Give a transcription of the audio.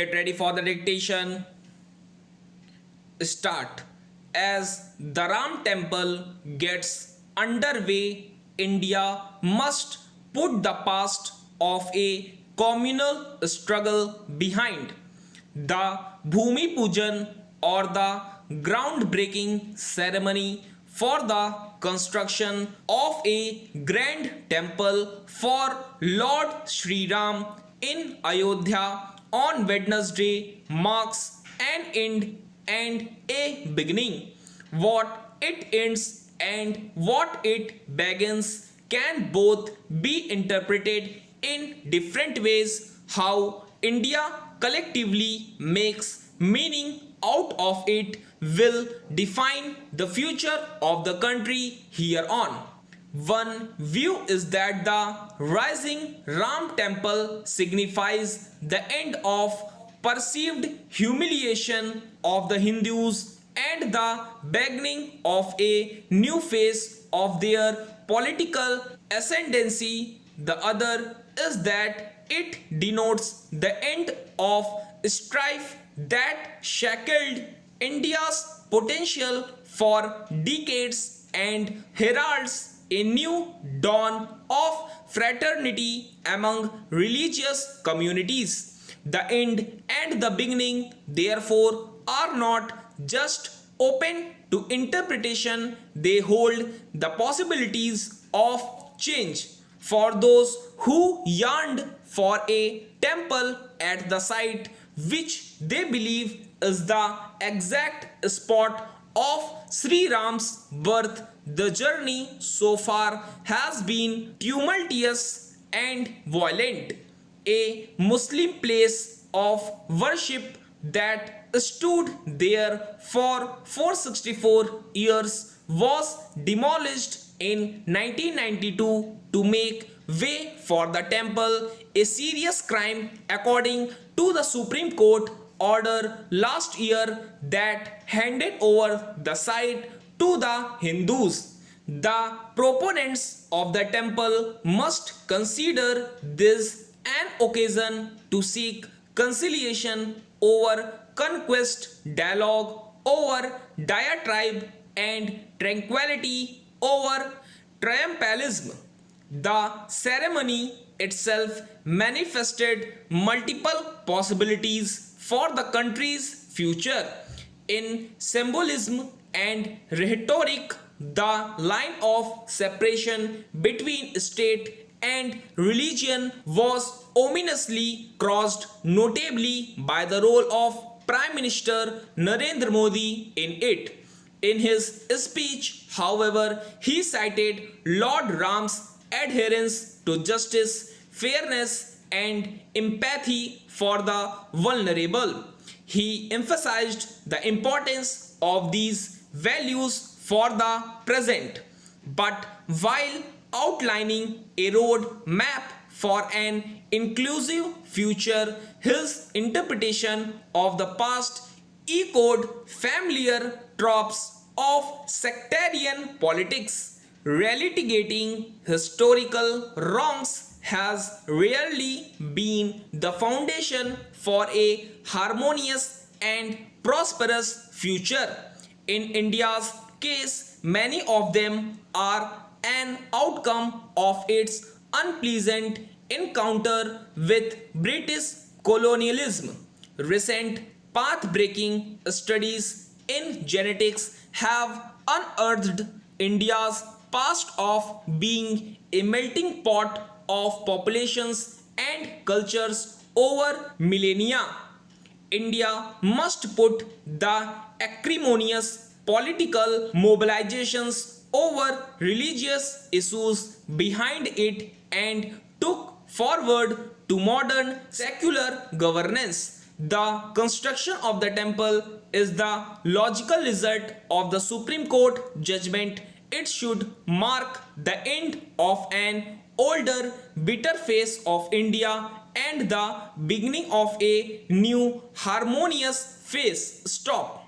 Get ready for the dictation. Start. As the Ram temple gets underway, India must put the past of a communal struggle behind. The Bhumi Pujan, or the groundbreaking ceremony for the construction of a grand temple for Lord Sri Ram in Ayodhya on Wednesday, marks an end and a beginning. What it ends and what it begins can both be interpreted in different ways. How India collectively makes meaning out of it will define the future of the country here on. One view is that the rising Ram temple signifies the end of perceived humiliation of the Hindus and the beginning of a new phase of their political ascendancy. The other is that it denotes the end of strife that shackled India's potential for decades and heralds a new dawn of fraternity among religious communities. The end and the beginning, therefore, are not just open to interpretation, they hold the possibilities of change. For those who yearned for a temple at the site which they believe is the exact spot of Sri Ram's birth, the journey so far has been tumultuous and violent. A Muslim place of worship that stood there for 464 years was demolished in 1992 to make way for the temple, a serious crime according to the Supreme Court order last year that handed over the site to the Hindus. The proponents of the temple must consider this an occasion to seek conciliation over conquest, dialogue over diatribe, and tranquility over triumphalism. The ceremony itself manifested multiple possibilities for the country's future. In symbolism and rhetoric, the line of separation between state and religion was ominously crossed, notably by the role of Prime Minister Narendra Modi in it. In his speech, however, he cited Lord Ram's adherence to justice, fairness, and empathy for the vulnerable. He emphasized the importance of these values for the present. But while outlining a road map for an inclusive future, his interpretation of the past echoed familiar tropes of sectarian politics. Relitigating historical wrongs has rarely been the foundation for a harmonious and prosperous future. In India's case, many of them are an outcome of its unpleasant encounter with British colonialism. Recent path-breaking studies in genetics have unearthed India's past of being a melting pot of populations and cultures over millennia. India must put the acrimonious political mobilizations over religious issues behind it and took forward to modern secular governance. The construction of the temple is the logical result of the Supreme Court judgment. It should mark the end of an older, bitter phase of India and the beginning of a new, harmonious phase. Stop.